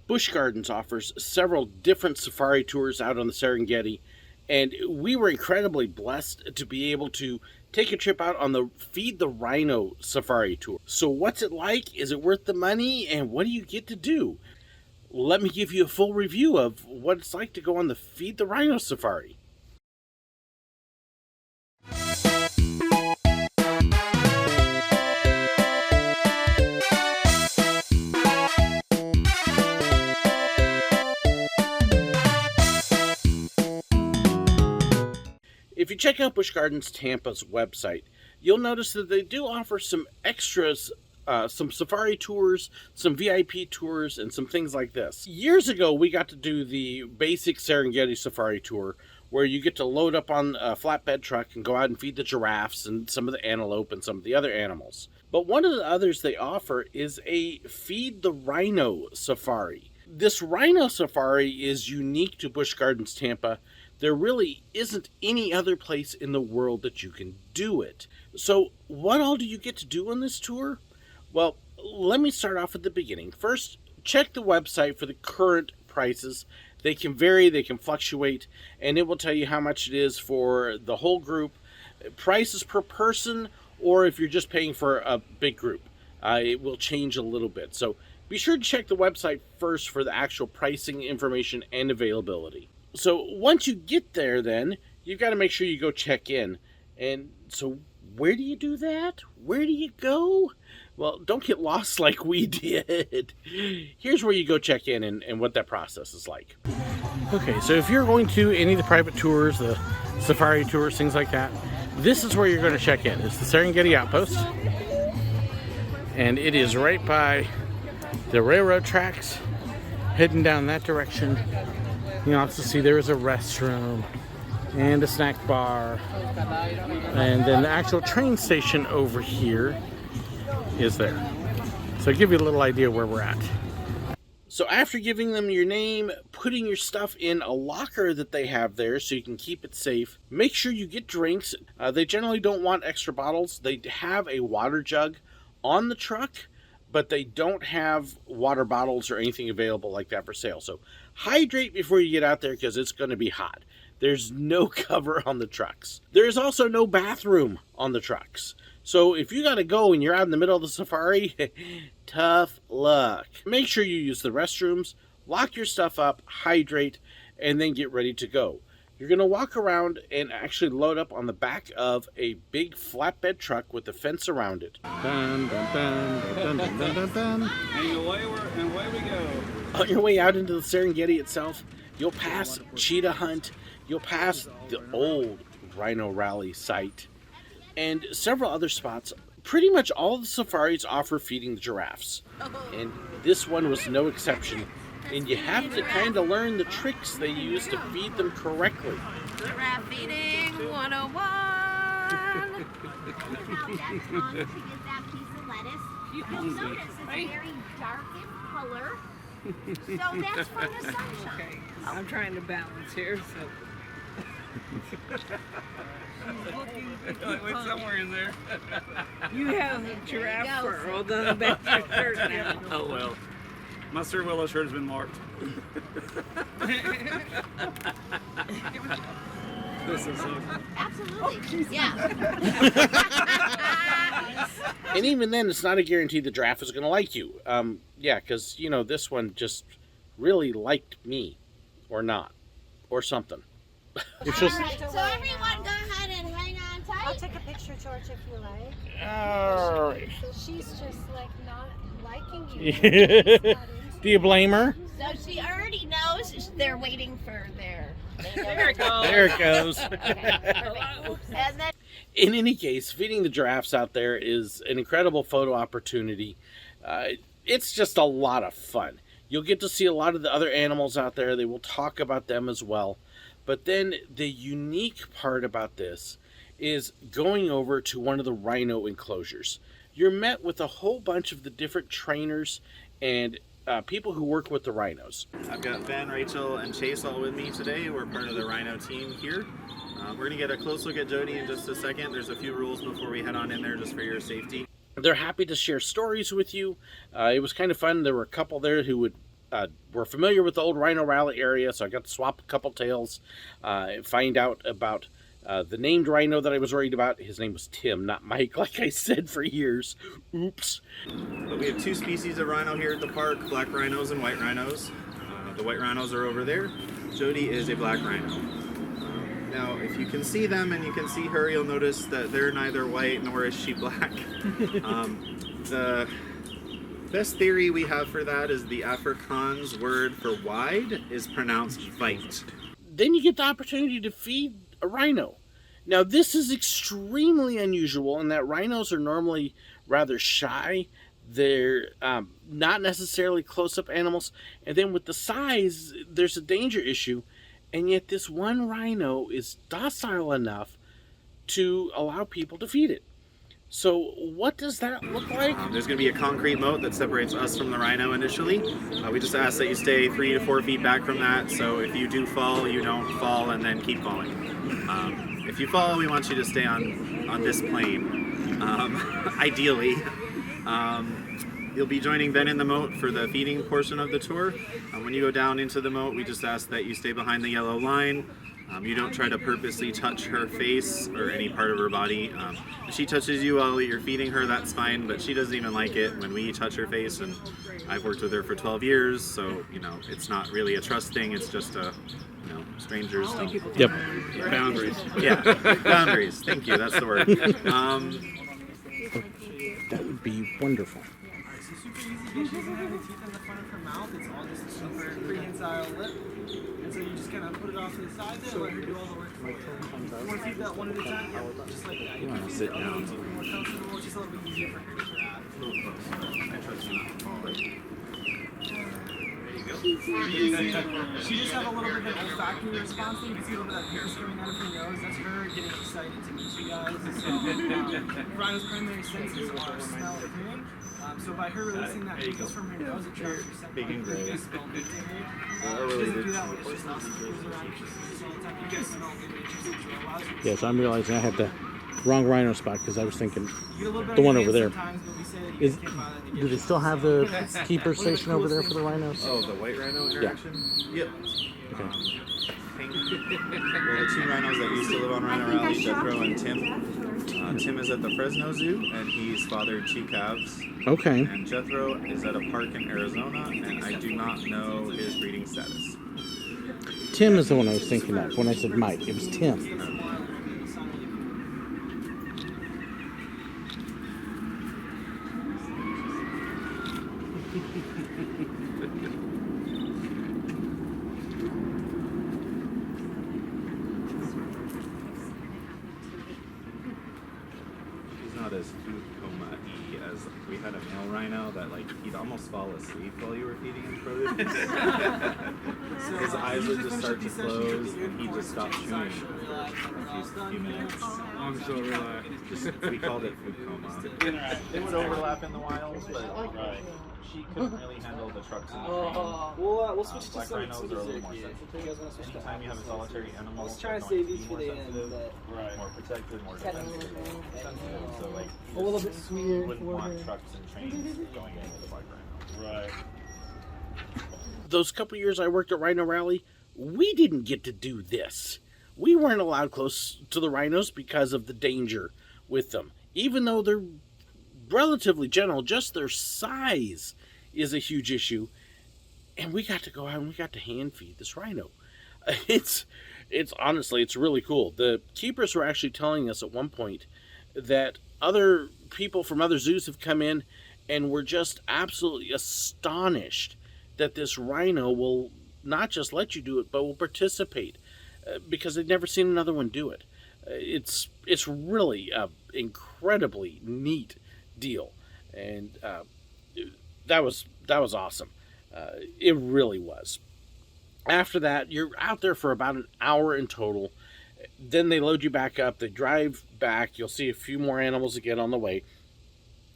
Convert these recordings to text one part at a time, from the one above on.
Busch Gardens offers several different safari tours out on the Serengeti, and we were incredibly blessed to be able to take a trip out on the Feed the Rhino safari tour. So what's it like? Is it worth the money? And what do you get to do? Let me give you a full review of what it's like to go on the Feed the Rhino safari. If you check out Busch Gardens Tampa's website, you'll notice that they do offer some extras, some safari tours, some VIP tours, and some things like this. Years ago, we got to do the basic Serengeti safari tour, where you get to load up on a flatbed truck and go out and feed the giraffes and some of the antelope and some of the other animals. But one of the others they offer is a Feed the Rhino safari. This Rhino safari is unique to Busch Gardens Tampa. There really isn't any other place in the world that you can do it. So what all do you get to do on this tour? Well, let me start off at the beginning. First, check the website for the current prices. They can vary, they can fluctuate, and it will tell you how much it is for the whole group, prices per person, or if you're just paying for a big group. It will change a little bit. So be sure to check the website first for the actual pricing information and availability. So once you get there, then you've got to make sure you go check in. And so where do you do that? Where do you go? Well, don't get lost like we did. Here's where you go check in and what that process is like. Okay, so if you're going to any of the private tours, the safari tours, things like that, this is where you're going to check in. It's the Serengeti Outpost. And it is right by the railroad tracks, heading down that direction. You also see there is a restroom and a snack bar, and then the actual train station over here is there. So I'll give you a little idea where we're at. So after giving them your name, putting your stuff in a locker that they have there so you can keep it safe, make sure you get drinks. They generally don't want extra bottles. They have a water jug on the truck, but they don't have water bottles or anything available like that for sale. So hydrate before you get out there because it's going to be hot. There's no cover on the trucks. There's also no bathroom on the trucks. So if you got to go and you're out in the middle of the safari, tough luck. Make sure you use the restrooms, lock your stuff up, hydrate, and then get ready to go. You're going to walk around and actually load up on the back of a big flatbed truck with a fence around it. Dun, dun, dun, dun, dun, dun, dun, dun. And away we go. On your way out into the Serengeti itself, you'll pass Cheetah Hunt, you'll pass the old Rhino Rally site, and several other spots. Pretty much all of the safaris offer feeding the giraffes, and this one was no exception. And you have to kind of learn the tricks they use to feed them correctly. Giraffe feeding 101. That's on to get that piece of lettuce. You'll notice it's very dark in color. So that's from the sunshine. Okay, I'm trying to balance here, so. Wait, somewhere in there. You have a giraffe fur all done back your shirt now. Oh well. My SirWillow shirt has been marked. This is Absolutely. Yeah. And even then, it's not a guarantee the giraffe is going to like you. Yeah, because, you know, this one just really liked me. Or not. Or something. It's just... All right, so everyone go ahead and hang on tight. I'll take a picture, George, if you like. All right. She's just like not liking you. Do you blame her? So she already knows they're waiting for their... There it goes. There it goes. And then In any case, feeding the giraffes out there is an incredible photo opportunity. It's just a lot of fun. You'll get to see a lot of the other animals out there. They will talk about them as well. But then the unique part about this is going over to one of the rhino enclosures. You're met with a whole bunch of the different trainers and people who work with the rhinos. I've got Ben, Rachel, and Chase all with me today. We're part of the Rhino team here. We're going to get a close look at Jody in just a second. There's a few rules before we head on in there just for your safety. They're happy to share stories with you. It was kind of fun. There were a couple there who would we're familiar with the old Rhino Rally area, so I got to swap a couple tails, find out about the named rhino that I was worried about. His name was Tim, not Mike, like I said for years. Oops. But we have two species of rhino here at the park, black rhinos and white rhinos. The white rhinos are over there. Jody is a black rhino. Now, if you can see them and you can see her, you'll notice that they're neither white nor is she black. The best theory we have for that is the Afrikaans word for wide is pronounced vite. Then you get the opportunity to feed a rhino. Now, this is extremely unusual in that rhinos are normally rather shy. They're not necessarily close-up animals. And then with the size, there's a danger issue. And yet this one rhino is docile enough to allow people to feed it. So what does that look like? There's going to be a concrete moat that separates us from the rhino initially. We just ask that you stay 3 to 4 feet back from that, so if you do fall, you don't fall and then keep falling. If you fall, we want you to stay on this plane, ideally. You'll be joining Ben in the moat for the feeding portion of the tour. When you go down into the moat, we just ask that you stay behind the yellow line. You don't try to purposely touch her face or any part of her body. If she touches you while you're feeding her, that's fine, but she doesn't even like it when we touch her face, and I've worked with her for 12 years, so, you know, it's not really a trust thing, it's just a, you know, strangers don't... Yep. Boundaries. Yeah, boundaries, thank you, that's the word. That would be wonderful. So super easy. She doesn't have any teeth in the front of her mouth. It's all just a super prehensile lip. And so you just kind of put it off to the side there and let her do all the work for you. You want to feed that one at a time? Yeah, just like that. You want to sit down. It's a little more comfortable. Just a little bit easier for her to grab. She just have a little bit of an olfactory response. You can see a little bit of mucus coming out of her nose. That's her getting excited to meet you guys. So, Rhino's primary senses are smell and hearing. So by her releasing that mucus from her nose, it traps her scent. Big and gray. She doesn't do that when she's not. She goes around and she sees all the time. You guys smell good nature sense. Yes, I'm realizing I had the wrong rhino spot because I was thinking the the one over there. Is, Do they still have the keeper station over there for the rhinos? Oh, the white rhino interaction? Yep. Okay. Well, the two rhinos that used to live on Rhino Rally, Jethro and Tim. Tim is at the Fresno Zoo, and he's fathered 2 calves. Okay. And Jethro is at a park in Arizona, and I do not know his breeding status. Tim is the one I was thinking of when I said Mike. It was Tim. He's not as food coma-y as we had a male rhino that he'd almost fall asleep while you were feeding him produce. His eyes would just start to close and he just stopped chewing for a few minutes. I'm so relaxed. We called it food coma. It would overlap in the wilds, but she couldn't really handle the trucks and the trains. We'll switch to Black some rhinos are a little more sensitive. You guys want to switch to Anytime you have a solitary animal, Let's try and it's save going these to for be the more end. sensitive, But more protected, more defensive. So a little bit sweeter. wouldn't want trucks and trains going into the black rhino. Right. Those couple years I worked at Rhino Rally, we didn't get to do this. We weren't allowed close to the rhinos because of the danger with them. Even though they're relatively gentle, just their size is a huge issue. And we got to go out and we got to hand feed this rhino. It's honestly, it's really cool. The keepers were actually telling us at one point that other people from other zoos have come in and were just absolutely astonished that this rhino will not just let you do it, but will participate because they've never seen another one do it. It's really an incredibly neat deal, and that was awesome. It really was. After that, you're out there for about an hour in total. Then they load you back up. They drive back. You'll see a few more animals again on the way.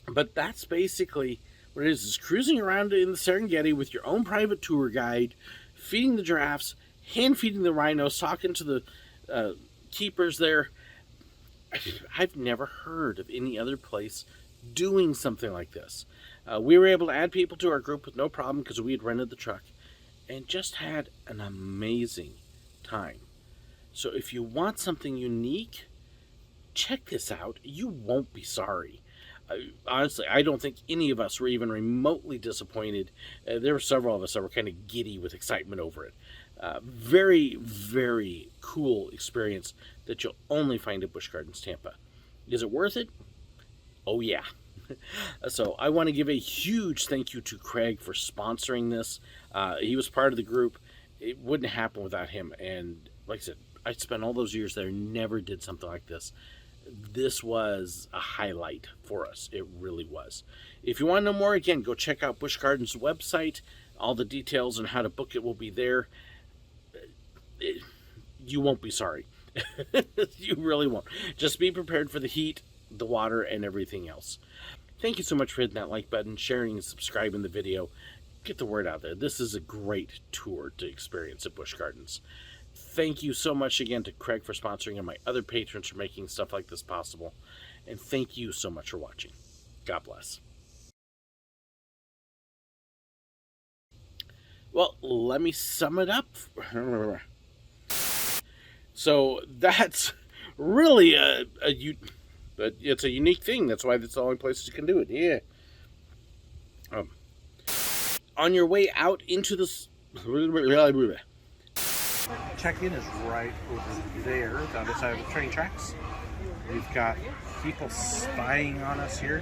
But that's basically what it is cruising around in the Serengeti with your own private tour guide, feeding the giraffes, hand feeding the rhinos, talking to the keepers there. I've never heard of any other place doing something like this. We were able to add people to our group with no problem because we had rented the truck and just had an amazing time. So if you want something unique, check this out. You won't be sorry. Honestly, I don't think any of us were even remotely disappointed. There were several of us that were kind of giddy with excitement over it. Very, very cool experience that you'll only find at Busch Gardens Tampa. Is it worth it? Oh yeah. So I want to give a huge thank you to Craig for sponsoring this. He was part of the group. It wouldn't happen without him. And like I said, I spent all those years there, never did something like this. This was a highlight for us. It really was. If you want to know more, again, go check out Busch Gardens' website. All the details on how to book it will be there. You won't be sorry. You really won't. Just be prepared for the heat, the water, and everything else. Thank you so much for hitting that like button, sharing, and subscribing the video. Get the word out there. This is a great tour to experience at Busch Gardens. Thank you so much again to Craig for sponsoring and my other patrons for making stuff like this possible. And thank you so much for watching. God bless. Well, let me sum it up. So that's really it's a unique thing. That's why it's the only place you can do it. Yeah. On your way out into this. Check-in is right over there, the other side of the train tracks. We've got people spying on us here.